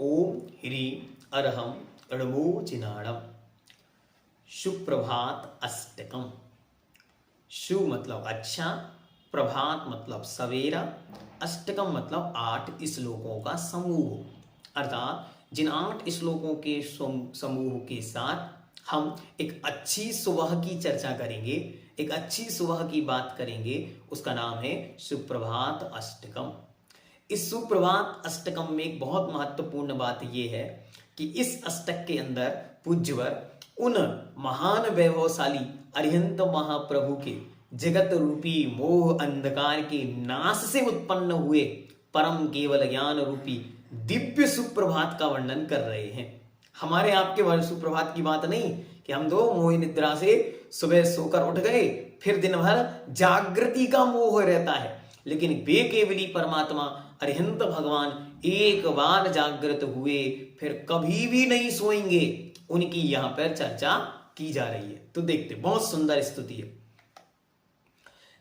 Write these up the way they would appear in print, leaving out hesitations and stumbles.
ओम ह्रीं अरहम णमोचिनाणम। सुप्रभात अष्टकम। शु मतलब अच्छा, प्रभात मतलब सवेरा, अष्टकम मतलब 8 श्लोकों का समूह। अर्थात जिन 8 श्लोकों के समूह के साथ हम एक अच्छी सुबह की चर्चा करेंगे, एक अच्छी सुबह की बात करेंगे, उसका नाम है सुप्रभात अष्टकम। इस सुप्रभात अष्टकम में एक बहुत महत्वपूर्ण बात यह है कि इस अष्टक के अंदर पूज्यवर उन महान वैभवशाली अरिहंत महाप्रभु के जगत रूपी मोह अंधकार के नाश से उत्पन्न हुए परम केवल ज्ञान रूपी दिव्य सुप्रभात का वर्णन कर रहे हैं। हमारे आपके सुप्रभात की बात नहीं कि हम दो मोह निद्रा से सुबह सोकर उठ गए, फिर दिन भर जागृति का मोह रहता है, लेकिन वे केवली परमात्मा अरिहंत भगवान एक बार जागृत हुए फिर कभी भी नहीं सोएंगे, उनकी यहां पर चर्चा की जा रही है। तो देखते, बहुत सुंदर स्तुति है।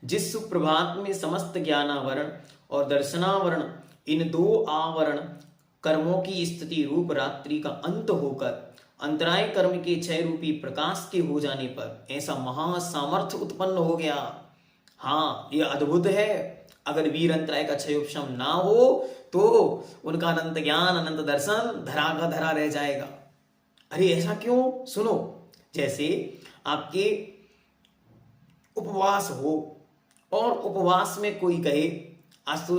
जिस सुप्रभात में समस्त ज्ञानावरण और दर्शनावरण, इन दो आवरण कर्मों की स्थिति रूप रात्रि का अंत होकर अंतराय कर्म के क्षय रूपी प्रकाश के हो जाने पर ऐसा महासामर्थ्य उत्पन्न हो गया। हाँ, यह अद्भुत है। अगर वीर अंतराय का क्षयोपशम ना हो तो उनका अनंत ज्ञान अनंत दर्शन धरा का धरा रह जाएगा। अरे ऐसा क्यों? सुनो, जैसे आपके उपवास हो और उपवास में कोई कहे आज तो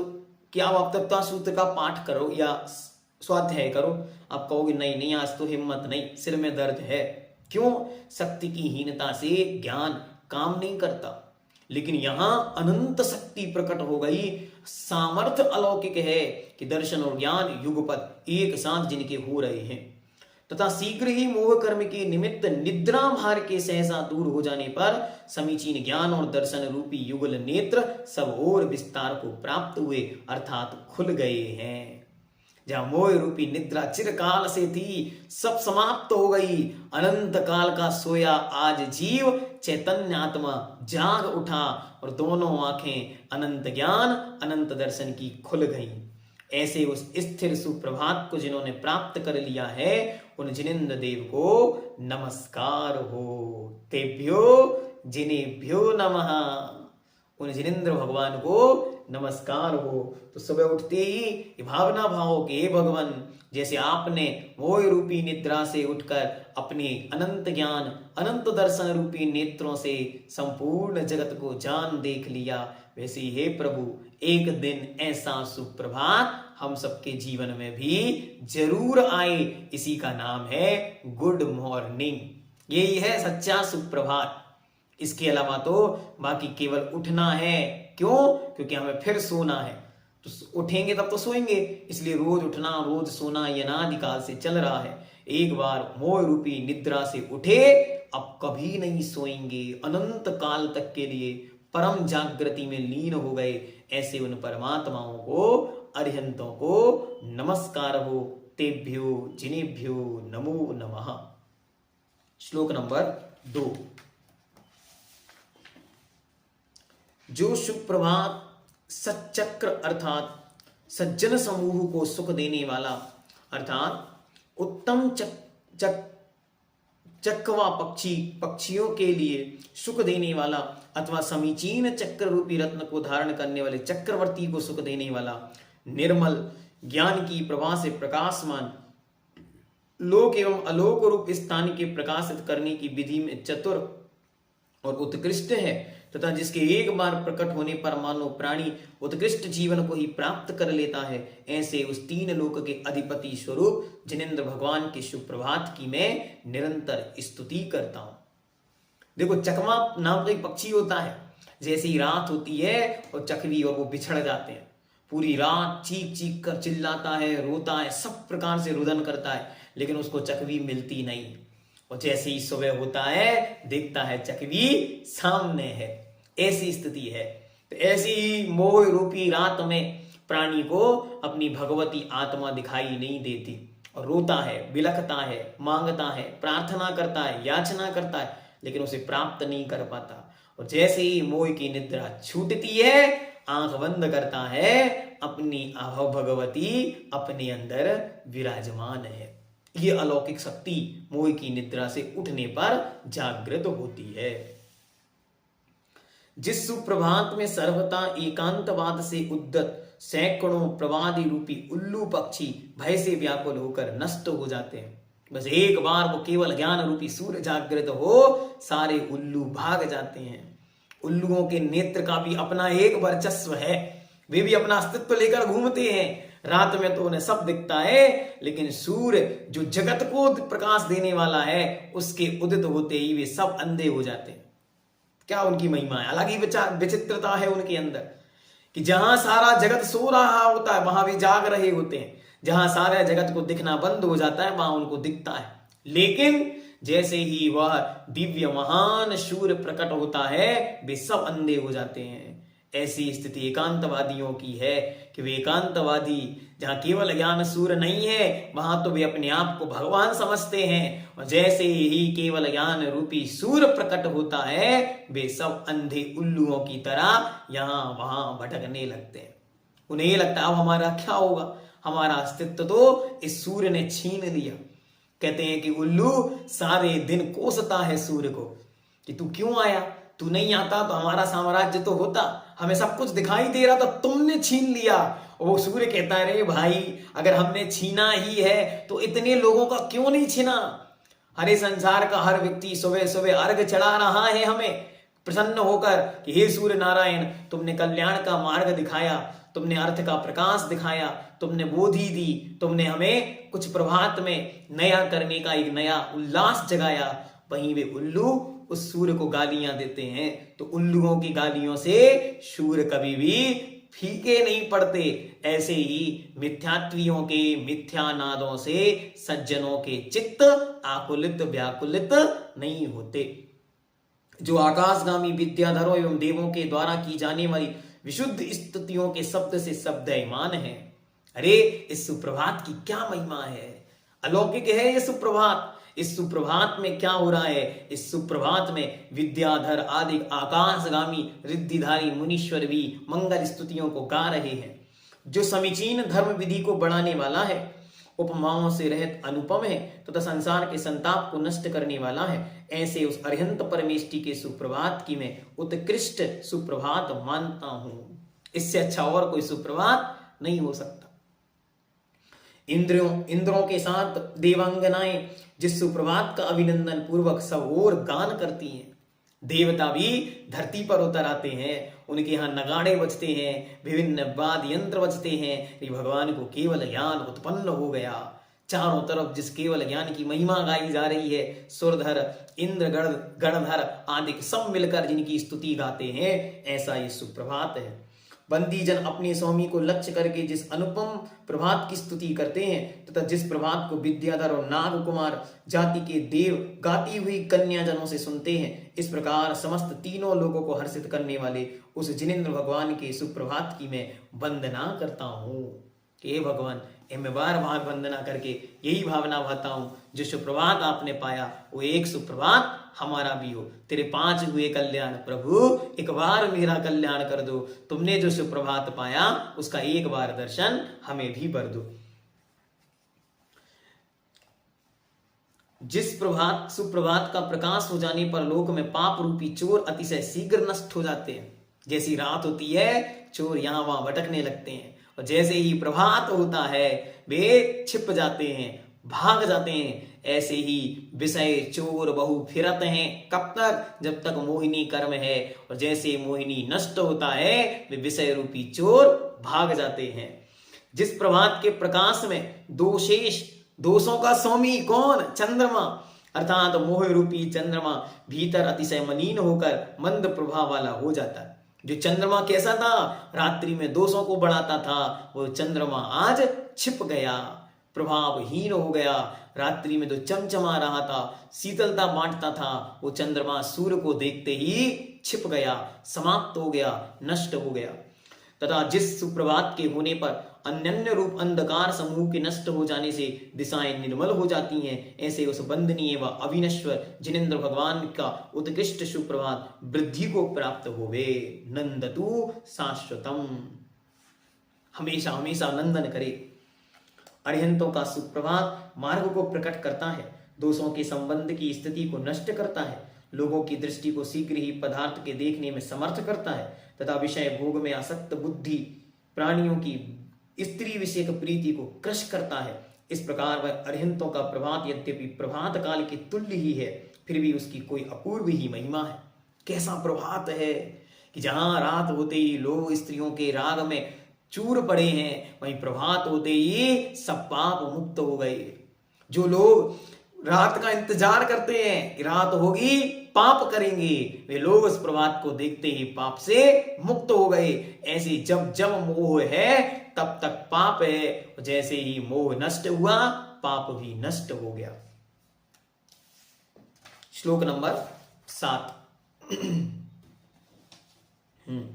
क्या आप तत्व सूत्र का पाठ करो या स्वाध्याय करो, आप कहोगे नहीं नहीं आज तो हिम्मत नहीं, सिर में दर्द है। क्यों? शक्ति की हीनता से ज्ञान काम नहीं करता। लेकिन यहां अनंत शक्ति प्रकट हो गई, सामर्थ्य अलौकिक है कि दर्शन और ज्ञान युगपत एक साथ जिनके हो रहे हैं तथा शीघ्र ही मोह कर्म के निमित्त निद्रा भार के सहसा दूर हो जाने पर समीचीन ज्ञान और दर्शन रूपी युगल नेत्र सब और विस्तार को प्राप्त हुए, अर्थात खुल गए हैं। जहां मोह रूपी निद्रा चिरकाल से थी, सब समाप्त हो गई। अनंत काल का सोया आज जीव चैतन्य आत्मा जाग उठा और दोनों आंखें अनंत ज्ञान अनंत दर्शन की खुल गईं। ऐसे उस स्थिर सुप्रभात को जिन्होंने प्राप्त कर लिया है, उन जिनेन्द्र देव को नमस्कार हो। तेभ्यो जिनेभ्यो नमः। उन जिनेन्द्र भगवान को नमस्कार हो। तो सुबह उठते ही भावना भाव के, हे भगवान, जैसे आपने मोह रूपी निद्रा से उठकर अपने अनंत ज्ञान अनंत दर्शन रूपी नेत्रों से संपूर्ण जगत को जान देख लिया, वैसे ही हे प्रभु एक दिन ऐसा सुप्रभात हम सबके जीवन में भी जरूर आए। इसी का नाम है गुड मॉर्निंग। यही है सच्चा सुप्रभात। इसके अलावा तो बाकी केवल उठना है। क्यों? क्योंकि हमें फिर सोना है, तो उठेंगे तब तो सोएंगे, इसलिए रोज उठना रोज सोना ये अनादिकाल से चल रहा है। एक बार मोह रूपी निद्रा से उठे, अब कभी नहीं सोएंगे, अनंत काल तक के लिए परम जागृति में लीन हो गए। ऐसे उन परमात्माओं को, अरिहंतों को नमस्कार हो। तेभ्यो जिनेभ्यो नमो नमः। श्लोक नंबर 2। जो सुप्रभात सच्चक्र अर्थात सज्जन समूह को सुख देने वाला, अर्थात उत्तम चक्रवा पक्षियों के लिए सुख देने वाला अथवा समीचीन चक्र रूपी रत्न को धारण करने वाले चक्रवर्ती को सुख देने वाला, निर्मल ज्ञान की प्रभा से प्रकाशमान, लोक एवं अलोक रूप स्थान के प्रकाशित करने की विधि में चतुर और उत्कृष्ट है तथा जिसके एक बार प्रकट होने पर मानव प्राणी उत्कृष्ट जीवन को ही प्राप्त कर लेता है, ऐसे उस 3 लोक के अधिपति स्वरूप जिनेन्द्र भगवान के सुप्रभात की मैं निरंतर स्तुति करता हूं। देखो, चकमा नाम का एक पक्षी होता है, जैसे ही रात होती है और चकवी और वो बिछड़ जाते हैं, पूरी रात चीख चीख कर चिल्लाता है, रोता है, सब प्रकार से रुदन करता है, लेकिन उसको चकवी मिलती नहीं। और जैसे ही सुबह होता है, देखता है चकवी सामने है। ऐसी स्थिति है। तो ऐसी ही मोह रूपी रात में प्राणी को अपनी भगवती आत्मा दिखाई नहीं देती और रोता है, बिलखता है, मांगता है, प्रार्थना करता है, याचना करता है, लेकिन उसे प्राप्त नहीं कर पाता। और जैसे ही मोह की निद्रा छूटती है, आंख बंद करता है, अपनी अहो भगवती अपने अंदर विराजमान है। ये अलौकिक शक्ति मोह की निद्रा से उठने पर जागृत होती है। जिस सुप्रभात में सर्वथा एकांतवाद से उद्यत सैकड़ों प्रवादी रूपी उल्लू पक्षी भय से व्याकुल होकर नष्ट हो जाते हैं, बस एक बार वो केवल ज्ञान रूपी सूर्य जागृत हो, सारे उल्लू भाग जाते हैं। उल्लुओं के नेत्र का भी अपना एक वर्चस्व है, वे भी अपना अस्तित्व लेकर घूमते हैं। रात में तो उन्हें सब दिखता है, लेकिन सूर्य जो जगत को प्रकाश देने वाला है, उसके उदित होते ही वे सब अंधे हो जाते हैं। क्या उनकी महिमा है, अलग ही विचित्रता है उनके अंदर कि जहां सारा जगत सो रहा होता है वहां वे जाग रहे होते हैं, जहां सारे जगत को दिखना बंद हो जाता है वहां उनको दिखता है। लेकिन जैसे ही वह दिव्य महान सूर्य प्रकट होता है, वे सब अंधे हो जाते हैं। ऐसी स्थिति एकांतवादियों की है कि वे एकांतवादी जहां केवल ज्ञान सूर्य नहीं है, वहां तो वे अपने आप को भगवान समझते हैं, और जैसे ही केवल ज्ञान रूपी सूर्य प्रकट होता है, वे सब अंधे उल्लुओं की तरह यहां वहां भटकने लगते हैं। उन्हें ये लगता है अब हमारा क्या होगा, हमारा अस्तित्व तो इस सूर्य ने छीन लिया। कहते हैं कि उल्लू सारे दिन कोसता है सूर्य को कि तू क्यों आया, तू नहीं आता तो हमारा साम्राज्य तो होता, हमें सब कुछ दिखाई दे रहा था, तुमने छीन लिया। वो सूर्य कहता है रे भाई, अगर हमने छीना ही है तो इतने लोगों का क्यों नहीं छीना। हरे संसार का हर व्यक्ति सुबह सुबह अर्घ चढ़ा रहा है हमें प्रसन्न होकर कि हे सूर्य नारायण, तुमने कल्याण का मार्ग दिखाया, तुमने अर्थ का प्रकाश दिखाया, तुमने बोधि दी, तुमने हमें कुछ प्रभात में नया करने का एक नया उल्लास जगाया। वहीं वे उल्लू उस सूर्य को गालियां देते हैं, तो उल्लुओं की गालियों से सूर्य कभी भी फीके नहीं पड़ते। ऐसे ही मिथ्यात्वियों के मिथ्या नादों से सज्जनों के चित्त आकुलित व्याकुलित नहीं होते। जो आकाशगामी विद्याधरों एवं देवों के द्वारा की जाने वाली विशुद्ध स्तुतियों के शब्द से शब्दमान है। अरे इस सुप्रभात की क्या महिमा है, अलौकिक है ये सुप्रभात। इस सुप्रभात में क्या हो रहा है, इस सुप्रभात में विद्याधर आदि आकाशगामी रिद्धिधारी मुनीश्वर भी मंगल स्तुतियों को गा रहे हैं। जो समीचीन धर्म विधि को बढ़ाने वाला है, उपमाओं से रहित अनुपम है तथा संसार के संताप को नष्ट करने वाला है, ऐसे उस अरिहंत परमेष्टि के सुप्रभात की मैं उत्कृष्ट सुप्रभात मानता हूं। इससे अच्छा और कोई सुप्रभात नहीं हो सकता। इंद्रों के साथ देवांगनाएं जिस सुप्रभात का अभिनंदन पूर्वक सब ओर गान करती हैं, देवता भी धरती पर उतर आते हैं, उनके यहाँ नगाड़े बजते हैं, विभिन्न वाद्य यंत्र बजते हैं कि भगवान को केवल ज्ञान उत्पन्न हो गया। चारों तरफ जिस केवल ज्ञान की महिमा गाई जा रही है, सुरधर इंद्र गणधर आदि सब मिलकर जिनकी स्तुति गाते हैं, ऐसा ये सुप्रभात है। बंदी जन अपने स्वामी को लक्ष्य करके जिस अनुपम प्रभात की स्तुति करते हैं तथा जिस प्रभात को विद्याधर और नाग कुमार जाति के देव गाती हुई कन्या जनों से सुनते हैं, इस प्रकार समस्त तीनों लोगों को हर्षित करने वाले उस जिनेंद्र भगवान के सुप्रभात की मैं वंदना करता हूँ कि हे भगवान, मैं बार बार वंदना करके यही भावना भाता हूँ, जो सुप्रभात आपने पाया वो एक सुप्रभात हमारा भी हो। तेरे 5 हुए कल्याण प्रभु, एक बार मेरा कल्याण कर दो। तुमने जो सुप्रभात पाया उसका एक बार दर्शन हमें भी कर दो। जिस सुप्रभात का प्रकाश हो जाने पर लोक में पाप रूपी चोर अतिशय शीघ्र नष्ट हो जाते हैं। जैसी रात होती है, चोर यहां वहां भटकने लगते हैं, और जैसे ही प्रभात होता है वे छिप जाते हैं, भाग जाते हैं। ऐसे ही विषय चोर बहु फिरत हैं, कब तक, जब तक मोहिनी कर्म है, और जैसे मोहिनी नष्ट होता है वे विषय रूपी चोर भाग जाते हैं। जिस प्रभात के प्रकाश में दोषों का स्वामी कौन, चंद्रमा, अर्थात मोह रूपी चंद्रमा भीतर अतिशय मलिन होकर मंद प्रभाव वाला हो जाता है। जो चंद्रमा कैसा था, रात्रि में दोषों को बढ़ाता था, वो चंद्रमा आज छिप गया, प्रभावहीन हो गया। रात्रि में तो चमचमा रहा था, शीतलता बांटता था, वो चंद्रमा सूर्य को देखते ही छिप गया, समाप्त हो गया, नष्ट हो गया। तथा जिस सुप्रभात के होने पर अन्य रूप अंधकार समूह के नष्ट हो जाने से दिशाएं निर्मल हो जाती हैं, ऐसे उस वंदनीय व अविनश्वर जिनेंद्र भगवान का उत्कृष्ट सुप्रभात वृद्धि को प्राप्त होवे। नंदतु शाश्वतम। हमेशा हमेशा नंदन करे। अरिहंतों का सुप्रभात मार्ग को प्रकट करता है, दोषों के संबंध की स्थिति को नष्ट करता है, लोगों की दृष्टि को शीघ्र ही पदार्थ के देखने में समर्थ करता है तथा विषय भोग में आसक्त बुद्धि प्राणियों की स्त्री विषयक प्रीति को क्रश करता है। इस प्रकार वह अरिहंतों का प्रभात यद्यपि प्रभात काल के तुल्य ही है, फिर भी उसकी कोई अपूर्व ही महिमा है। कैसा प्रभात है कि जहां रात होते ही लोग स्त्रियों के राग में चूर पड़े हैं, वहीं प्रभात होते ही सब पाप मुक्त हो गए। जो लोग रात का इंतजार करते हैं कि रात होगी पाप करेंगे, वे लोग उस प्रभात को देखते ही पाप से मुक्त हो गए। ऐसे जब जब मोह है तब तक पाप है, जैसे ही मोह नष्ट हुआ पाप भी नष्ट हो गया। श्लोक नंबर 7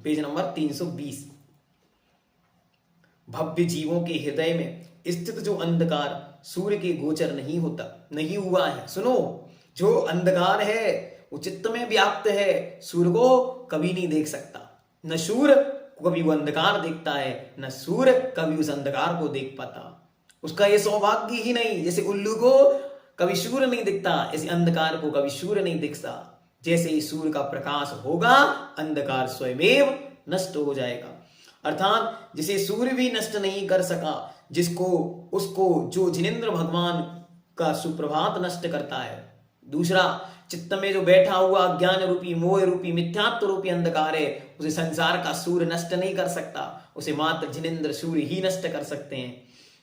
पेज नंबर 320। भव्य जीवों के हृदय में स्थित जो अंधकार सूर्य के गोचर नहीं हुआ है, सुनो, जो अंधकार है वो चित्त में व्याप्त है, सूर्य को कभी नहीं देख सकता। न सूर्य कभी वो अंधकार देखता है, न सूर्य कभी उस अंधकार को देख पाता। उसका ये सौभाग्य ही नहीं। जैसे उल्लू को कभी सूर्य नहीं दिखता, ऐसे अंधकार को कभी सूर्य नहीं दिखता। जैसे ही सूर्य का प्रकाश होगा अंधकार स्वयमेव नष्ट हो जाएगा। अर्थात जिसे सूर्य भी नष्ट नहीं कर सका, उसको जो जिनेंद्र भगवान का सुप्रभात नष्ट करता है। दूसरा, चित्त में जो बैठा हुआ अज्ञान रूपी मोह रूपी मिथ्यात्व रूपी अंधकार है, उसे संसार का सूर्य नष्ट नहीं कर सकता। उसे मात्र जिनेंद्र सूर्य ही नष्ट कर सकते हैं।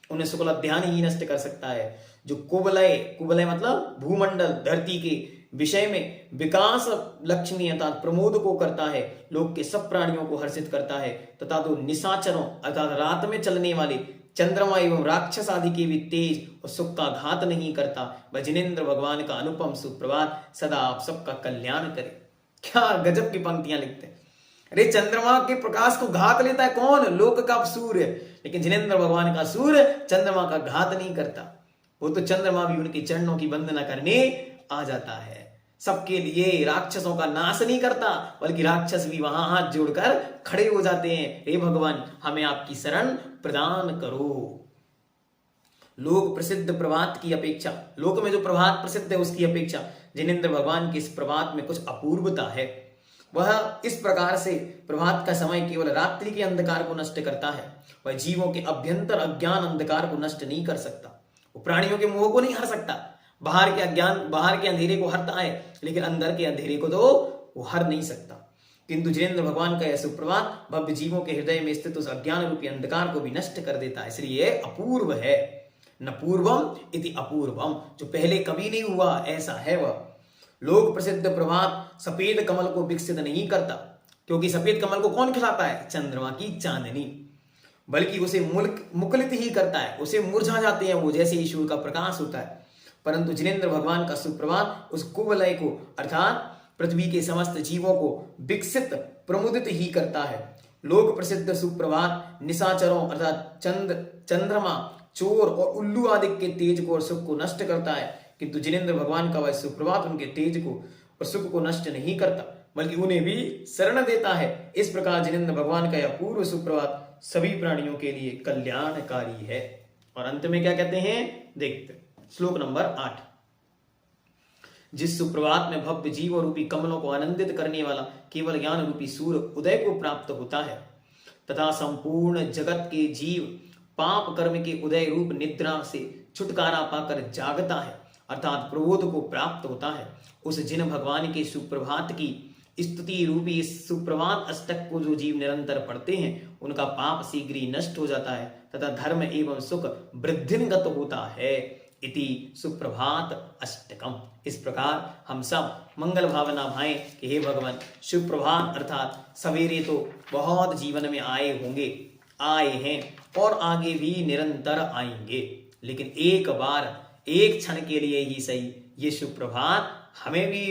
उन्हें शुक्ल ध्यान ही नष्ट कर सकता है। जो कुवलय मतलब भूमंडल धरती के विषय में विकास लक्ष्मी अर्थात प्रमोद को करता है, लोक के सब प्राणियों को हर्षित करता है, तथा तो निशाचरों अर्थात रात में चलने वाले चंद्रमा एवं राक्षस आदि के भी तेज और सुख का घात नहीं करता, वह जिनेंद्र भगवान का अनुपम सुप्रभात सदा आप सबका कल्याण करे। क्या गजब की पंक्तियां लिखते हैं। अरे चंद्रमा के प्रकाश को घात लेता है कौन? लोक का सूर्य। लेकिन जिनेंद्र भगवान का सूर्य चंद्रमा का घात नहीं करता। वो तो चंद्रमा भी उनके चरणों की वंदना करने आ जाता है। सबके लिए राक्षसों का नाश नहीं करता, बल्कि राक्षस भी वहां हाथ जोड़कर खड़े हो जाते हैं, हे भगवान हमें आपकी शरण प्रदान करो। लोक प्रसिद्ध प्रभात की अपेक्षा, लोक में जो प्रभात प्रसिद्ध है उसकी अपेक्षा जिनेंद्र भगवान के इस प्रभात में कुछ अपूर्वता है। वह इस प्रकार से प्रभात का समय केवल रात्रि के अंधकार को नष्ट करता है। वह जीवों के अभ्यंतर अज्ञान अंधकार को नष्ट नहीं कर सकता। वो प्राणियों के मोह को नहीं हर सकता। बाहर के अज्ञान बाहर के अंधेरे को हरता है, लेकिन अंदर के अंधेरे को तो वो हर नहीं सकता। किंतु जिनेंद्र भगवान का यह सुप्रभात भव्य जीवों के हृदय में स्थित उस अज्ञान रूपी अंधकार को भी नष्ट कर देता है। इसलिए अपूर्व है। न पूर्वम इति अपूर्वम, जो पहले कभी नहीं हुआ ऐसा है वह। लोक प्रसिद्ध प्रभात सफेद कमल को विकसित नहीं करता, क्योंकि सफेद कमल को कौन खिलाता है? चंद्रमा की चांदनी। बल्कि उसे मुकुलित ही करता है, उसे मुरझा जाते हैं वो जैसे ही सूर्य का प्रकाश होता है। परंतु जिनेंद्र भगवान का सुप्रभात उस कुवलय को अर्थात पृथ्वी के समस्त जीवों को विकसित प्रमुदित ही करता है। लोक प्रसिद्ध सुप्रभात निशाचरों अर्थात चंद्रमा चोर और उल्लू आदि के तेज को और सुख को नष्ट करता है, किंतु जिनेंद्र भगवान का वह सुप्रभात उनके तेज को और सुख को नष्ट नहीं करता, बल्कि उन्हें भी शरण देता है। इस प्रकार जिनेंद्र भगवान का यह पूर्व सुप्रभात सभी प्राणियों के लिए कल्याणकारी है। और अंत में क्या कहते हैं देखते, श्लोक नंबर 8। जिस सुप्रभात में भव्य जीव रूपी कमलों को आनंदित करने वाला केवल ज्ञान रूपी सूर्य उदय को प्राप्त होता है, तथा संपूर्ण जगत के जीव पाप कर्म के उदय रूप निद्रा से छुटकारा पाकर जागता है अर्थात प्रबोध को प्राप्त होता है, उस जिन भगवान के सुप्रभात की स्तुति रूपी इस सुप्रभात अष्टक को जो जीव निरंतर पढ़ते हैं उनका पाप शीघ्र ही नष्ट हो जाता है तथा धर्म एवं सुख वृद्धिगत होता है। इति सुप्रभात अष्टकम। इस प्रकार हम सब मंगल भावना भाएं कि हे भगवान सुप्रभात अर्थात सवेरे तो बहुत जीवन में आए होंगे, आए हैं और आगे भी निरंतर आएंगे, लेकिन एक बार एक क्षण के लिए ही सही ये सुप्रभात हमें भी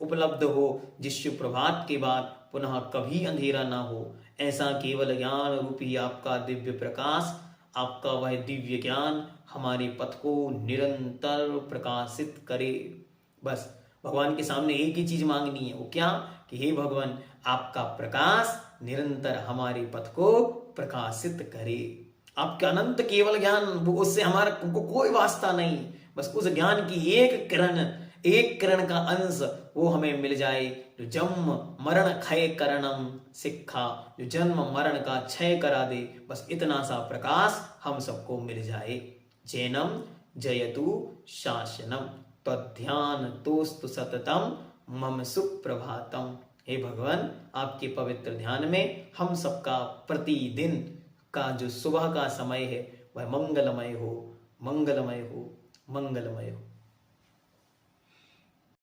उपलब्ध हो, जिस सुप्रभात के बाद पुनः कभी अंधेरा ना हो। ऐसा केवल ज्ञान रूपी आपका दिव्य प्रकाश, आपका वह दिव्य ज्ञान हमारे पथ को निरंतर प्रकाशित करे। बस भगवान के सामने एक ही चीज मांगनी है, वो क्या? कि हे भगवान आपका प्रकाश निरंतर हमारे पथ को प्रकाशित करे। आपके अनंत केवल ज्ञान, उससे हमारा को कोई वास्ता नहीं, बस उस ज्ञान की एक किरण का अंश वो हमें मिल जाए। जो जन्म मरण क्षय करणम सिक्खा, जो जन्म मरण का क्षय करा दे, बस इतना सा प्रकाश हम सबको मिल जाए। जैनम जयतु शासनम तद्ध्यान तोस्तु सततम मम सुप्रभातम। हे भगवान, आपके पवित्र ध्यान में हम सबका प्रतिदिन का जो सुबह का समय है वह मंगलमय हो, मंगलमय हो, मंगलमय हो।